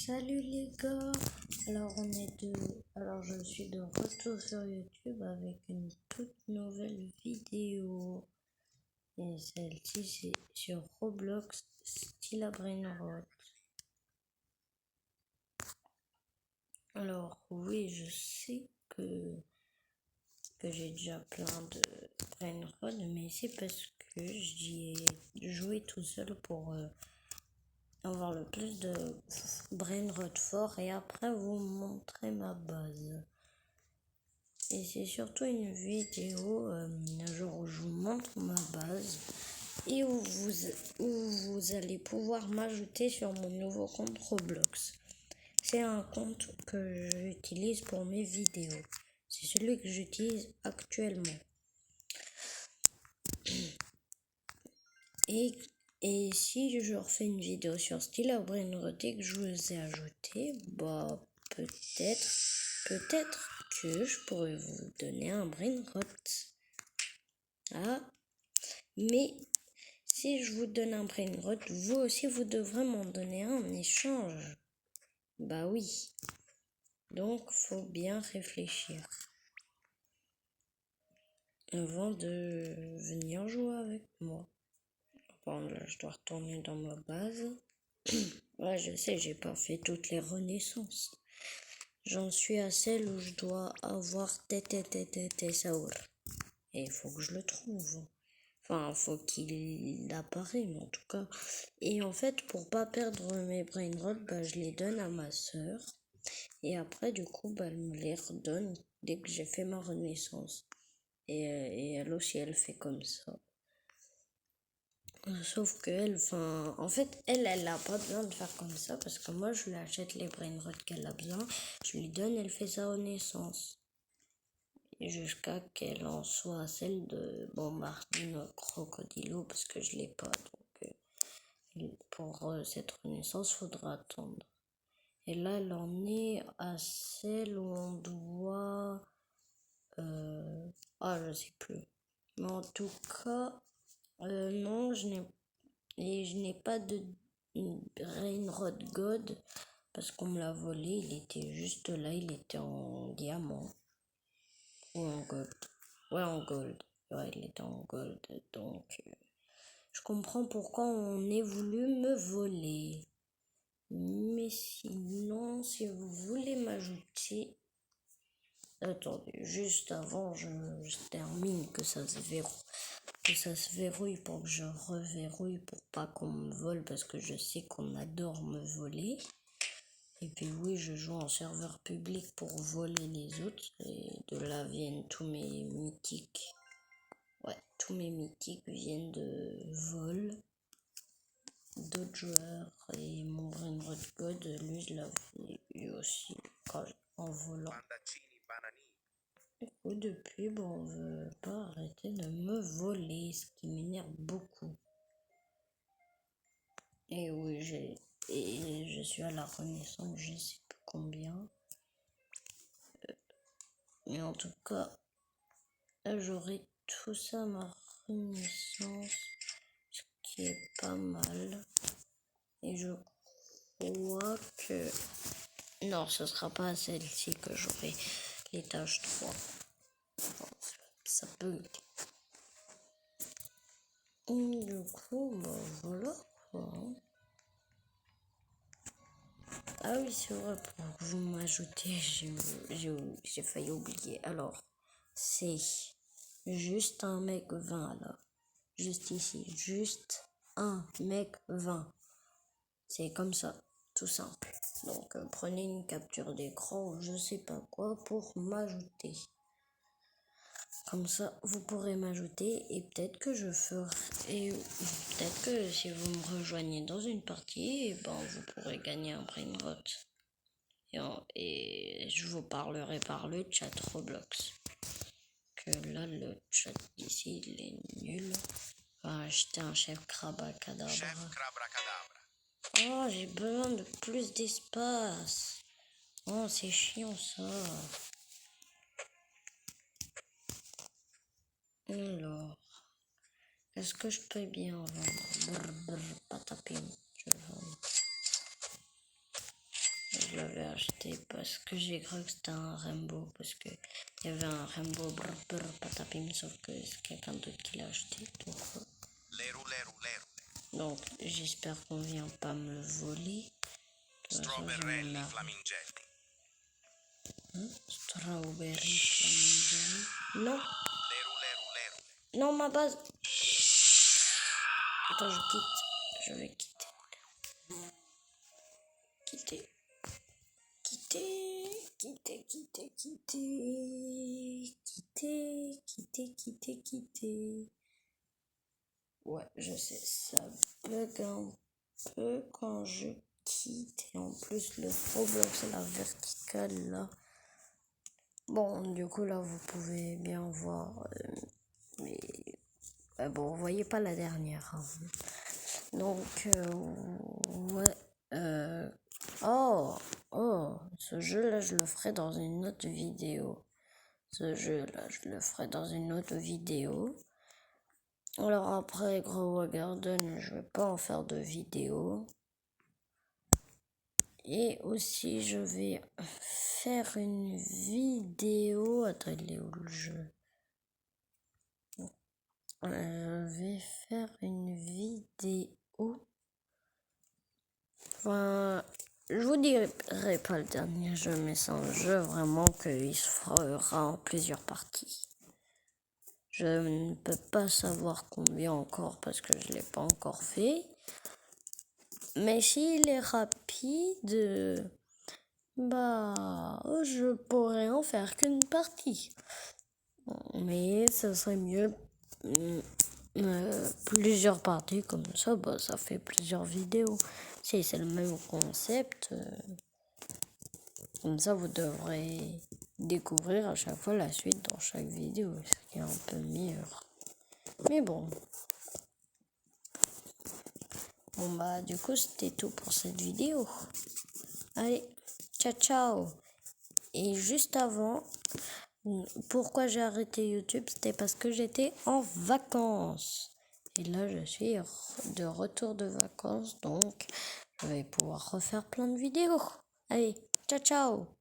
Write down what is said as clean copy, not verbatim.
Salut les gars, alors je suis de retour sur YouTube avec une toute nouvelle vidéo. Et celle-ci c'est sur Roblox Stila Brainrot. Alors oui, je sais que j'ai déjà plein de Brainrot, mais c'est parce que j'y ai joué tout seul pour avoir le plus de brainrot fort et après vous montrer ma base. Et c'est surtout une vidéo un jour où je vous montre ma base et où vous allez pouvoir m'ajouter sur mon nouveau compte Roblox. C'est un compte que j'utilise pour mes vidéos. C'est celui que j'utilise actuellement. Et si je refais une vidéo sur Stila Brainrot et que je vous ai ajouté, peut-être que je pourrais vous donner un Brainrot. Ah, mais si je vous donne un Brainrot, vous aussi vous devrez m'en donner un en échange. Bah oui. Donc faut bien réfléchir avant de venir jouer avec moi. Bon, là, je dois retourner dans ma base. Ouais, je sais, j'ai pas fait toutes les renaissances. J'en suis à celle où je dois avoir Saur. Et il faut que je le trouve. Enfin, faut qu'il apparaisse, mais en tout cas. Et en fait, pour pas perdre mes brainrots, je les donne à ma sœur. Et après, du coup, elle me les redonne dès que j'ai fait ma renaissance. Et elle aussi, elle fait comme ça. Sauf que en fait, elle a pas besoin de faire comme ça parce que moi, je lui achète les brainrots qu'elle a besoin, je lui donne, elle fait sa renaissance. Et jusqu'à qu'elle en soit celle de Bombardino Crocodilo parce que je l'ai pas. Donc, pour cette renaissance, faudra attendre. Et là, elle en est à celle où on doit. Je sais plus. Mais en tout cas, non, je n'ai pas de Brainrot God parce qu'on me l'a volé. Il était juste là, il était en diamant ou en gold. Ouais, en gold. Ouais, il était en gold. Donc, je comprends pourquoi on ait voulu me voler. Mais sinon, si vous voulez m'ajouter. Attendez, juste avant, je termine que ça se verrouille pour que je reverrouille pour pas qu'on me vole parce que je sais qu'on adore me voler. Et puis oui, je joue en serveur public pour voler les autres et de là viennent tous mes mythiques. Ouais, tous mes mythiques viennent de vol d'autres joueurs et mon Brainrot God, lui je l'avais eu aussi en volant. Et depuis, on veut pas arrêter de me voler, ce qui m'énerve beaucoup. Et oui, je suis à la renaissance, je sais plus combien. Mais en tout cas, j'aurai tout ça à ma renaissance, ce qui est pas mal. Et je crois que... Non, ce sera pas à celle-ci que j'aurai l'étage 3. Bon, ça peut... Du coup, voilà quoi. Ah oui, c'est vrai, pour que vous m'ajoutez, j'ai failli oublier. Alors, c'est juste un mec 20 là. Juste ici, juste un mec 20. C'est comme ça, tout simple. Donc, prenez une capture d'écran ou je sais pas quoi pour m'ajouter. Comme ça, vous pourrez m'ajouter et peut-être que peut-être que si vous me rejoignez dans une partie, vous pourrez gagner un brainrot. Et je vous parlerai par le chat Roblox. Que là, le chat d'ici, il est nul. Acheter un chef Crabacadabra. Oh, j'ai besoin de plus d'espace. Oh, c'est chiant ça. Alors, est-ce que je peux bien vendre? Patapim, je vends. je l'avais acheté parce que j'ai cru que c'était un Rainbow, parce que il y avait un Rainbow brr patapim, sauf que c'est quelqu'un d'autre qui l'a acheté. Donc j'espère qu'on vient pas me le voler. Strawberry flamingelli. Strawberry flamingelli. Non. Non, ma base. Attends, je quitte. Je vais quitter. Quitter. Ouais, je sais, ça bug un peu quand je quitte. Et en plus, le Roblox, la verticale là. Bon, du coup, là, vous pouvez bien voir. Mais bon, vous voyez pas la dernière. Hein. Donc, ouais. Oh, ce jeu-là, je le ferai dans une autre vidéo. Ce jeu-là, je le ferai dans une autre vidéo. Alors après Grow Garden, je vais pas en faire de vidéo. Et aussi, je vais faire une vidéo. Attends, il est où le jeu? Je vais faire une vidéo. Enfin, je vous dirai pas le dernier jeu, mais c'est un jeu vraiment qu'il se fera en plusieurs parties. Je ne peux pas savoir combien encore parce que je ne l'ai pas encore fait. Mais s'il est rapide, bah, je pourrais en faire qu'une partie. Mais ce serait mieux plusieurs parties comme ça, bah, ça fait plusieurs vidéos. Si c'est le même concept, comme ça vous devrez découvrir à chaque fois la suite dans chaque vidéo, ce qui est un peu meilleur. Mais bon. Bon bah du coup c'était tout pour cette vidéo. Allez, ciao ciao. Et juste avant, pourquoi j'ai arrêté YouTube, c'était parce que j'étais en vacances. Et là je suis de retour de vacances, donc je vais pouvoir refaire plein de vidéos. Allez, ciao ciao.